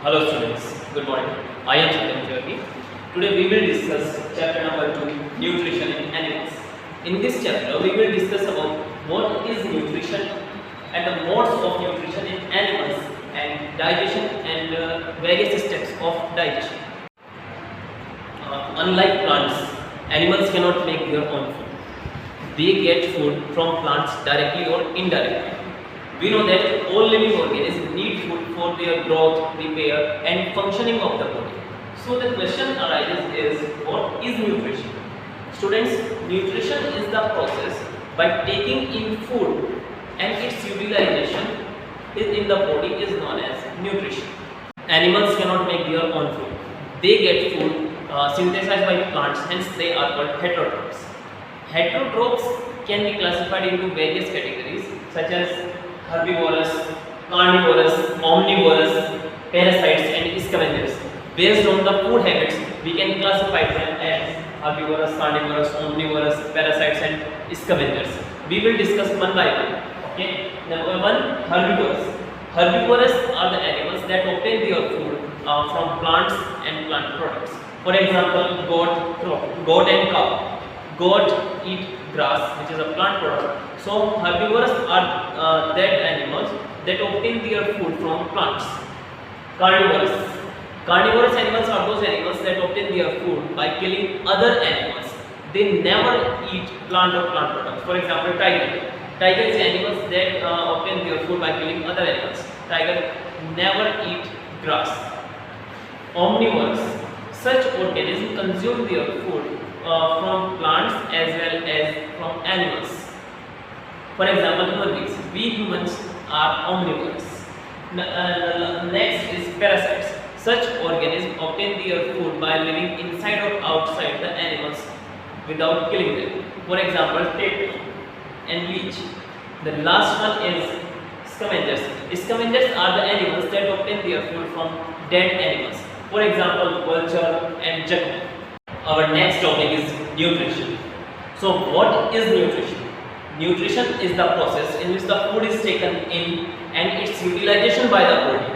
Hello students, good morning. I am Satyam Tyagi. Today we will discuss chapter number 2, nutrition in animals. In this chapter we will discuss about what is nutrition and the modes of nutrition in animals and digestion and various steps of digestion. Unlike plants, animals cannot make their own food. They get food from plants directly or indirectly. We know that all living organisms need food for their growth, repair and functioning of the body. So the question arises is, what is nutrition? Students, nutrition is the process by taking in food and its utilization in the body is known as nutrition. Animals cannot make their own food. They get food synthesized by plants, hence they are called heterotrophs. Heterotrophs can be classified into various categories such as herbivorous, carnivorous, omnivorous, parasites and scavengers. Based on the food habits, we can classify them as herbivorous, carnivorous, omnivorous, parasites and scavengers. We will discuss one by one. Okay. Number one, herbivorous. Herbivorous are the animals that obtain their food from plants and plant products. For example, goat and cow. Goat eat grass, which is a plant product. So herbivorous are that animals that obtain their food from plants. Carnivorous. Carnivorous animals are those animals that obtain their food by killing other animals. They never eat plant or plant products. For example, tiger. Tiger is animals that obtain their food by killing other animals. Tiger never eat grass. Omnivorous. Such organisms consume their food from plants as well as from animals. For example, human beings. We humans are omnivorous. Next is parasites. Such organisms obtain their food by living inside or outside the animals without killing them. For example, tapeworm and leech. The last one is scavengers. Scavengers are the animals that obtain their food from dead animals. For example, vulture and jackal. Our next topic is nutrition. So, what is nutrition? Nutrition is the process in which the food is taken in and its utilization by the body.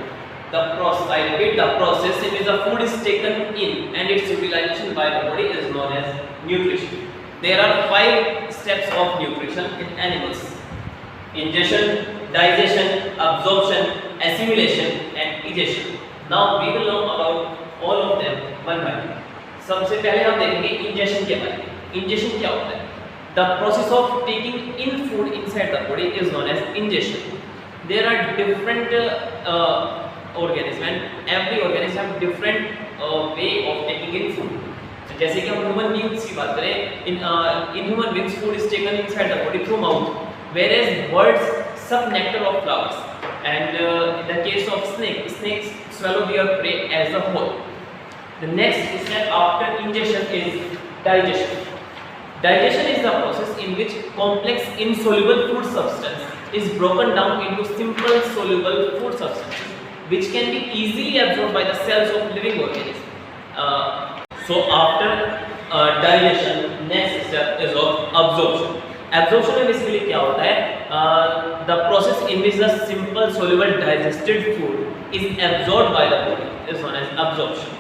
I repeat, the process in which the food is taken in and its utilization by the body is known as nutrition. There are 5 steps of nutrition in animals: ingestion, digestion, absorption, assimilation and egestion. Now we will know about all of them one by one. सबसे पहले हम देखेंगे injection के बारे में. Injection क्या होता है? The process of taking in food inside the body is known as ingestion. There are different organisms and every organism have different way of taking in food. So, जैसे कि हम human beings की बात करें, in human beings food is taken inside the body through mouth, whereas birds suck nectar of flowers, and in the case of snakes swallow their prey as a whole. The next step after ingestion is digestion. Digestion is the process in which complex insoluble food substance is broken down into simple soluble food substances which can be easily absorbed by the cells of living organisms. So after digestion, next step is of absorption. Absorption में basically क्या होता है? The process in which the simple soluble digested food is absorbed by the body is known as absorption.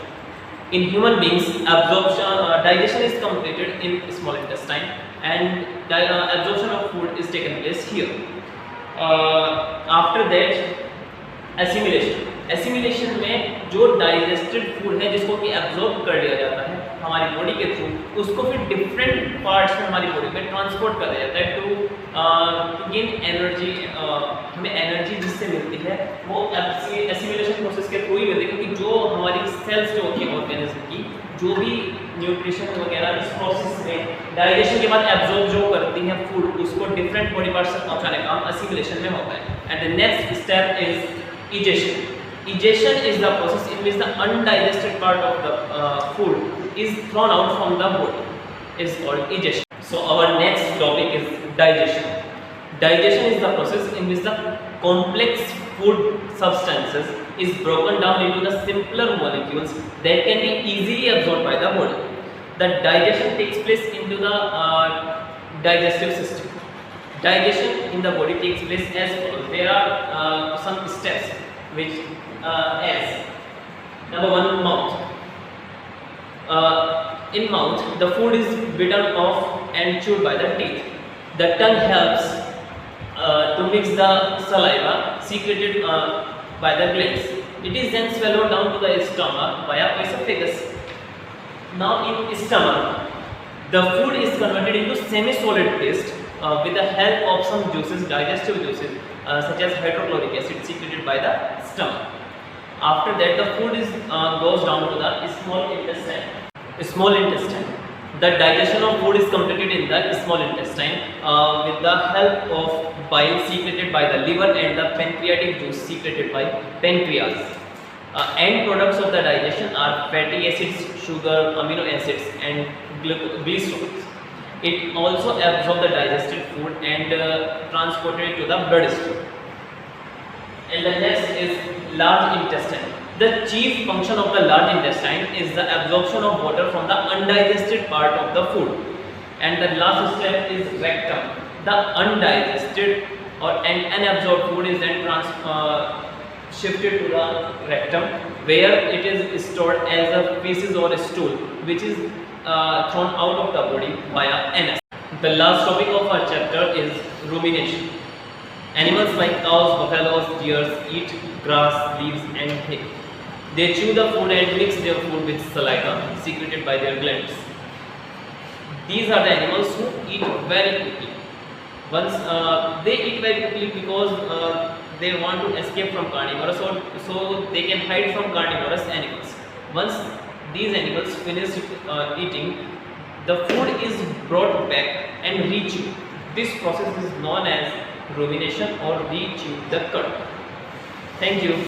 In human beings, digestion is completed in small intestine and absorption of food is taken place here. After that, assimilation. Assimilation में जो digested food है जिसको कि absorb कर लिया जाता है हमारी बॉडी के थ्रू, उसको फिर different parts में हमारी बॉडी में ट्रांसपोर्ट कर दिया जाता है to gain energy. हमें एनर्जी जिससे मिलती है वो एसिमिलेशन प्रोसेस के थ्रू ही मिलती है, क्योंकि जो हमारी सेल्स जो होती है ऑर्गेनिज्म की जो भी न्यूट्रिशन वगैरह इस प्रोसेस में डाइजेशन के बाद एब्जॉर्ब जो करती है फूड, उसको डिफरेंट बॉडी पार्ट्स तक पहुंचाने का काम एसिमिलेशन में होता है. And the next step is egestion. Egestion is the process in which the undigested part of the food is thrown out from the body. It's called egestion. So our next topic is digestion. Digestion is the process in which the complex food substances is broken down into the simpler molecules that can be easily absorbed by the body. The digestion takes place into the digestive system. Digestion in the body takes place as follows. There are some steps which as Number 1, mouth. In mouth, the food is bitten off and chewed by the teeth. The tongue helps to mix the saliva secreted by the glands. It is then swallowed down to the stomach via esophagus. Now in stomach, the food is converted into semi-solid paste with the help of some juices, digestive juices such as hydrochloric acid secreted by the stomach. After that, the food is goes down to the small intestine. Small intestine. The digestion of food is completed in the small intestine with the help of bile secreted by the liver and the pancreatic juice secreted by pancreas. End products of the digestion are fatty acids, sugar, amino acids, and glycerols. It also absorbs the digested food and transported it to the bloodstream. And the next is large intestine. The chief function of the large intestine is the absorption of water from the undigested part of the food. And the last step is rectum. The undigested or unabsorbed food is then shifted to the rectum, where it is stored as a feces or a stool, which is thrown out of the body via anus. The last topic of our chapter is rumination. Animals like cows, buffaloes, deers eat grass, leaves, and hay. They chew the food and mix their food with saliva secreted by their glands. These are the animals who eat very quickly. Once they eat very quickly because they want to escape from carnivorous, so they can hide from carnivorous animals. Once these animals finish eating, the food is brought back and re-chewed. This process is known as rumination or re-chew the cud. Thank you.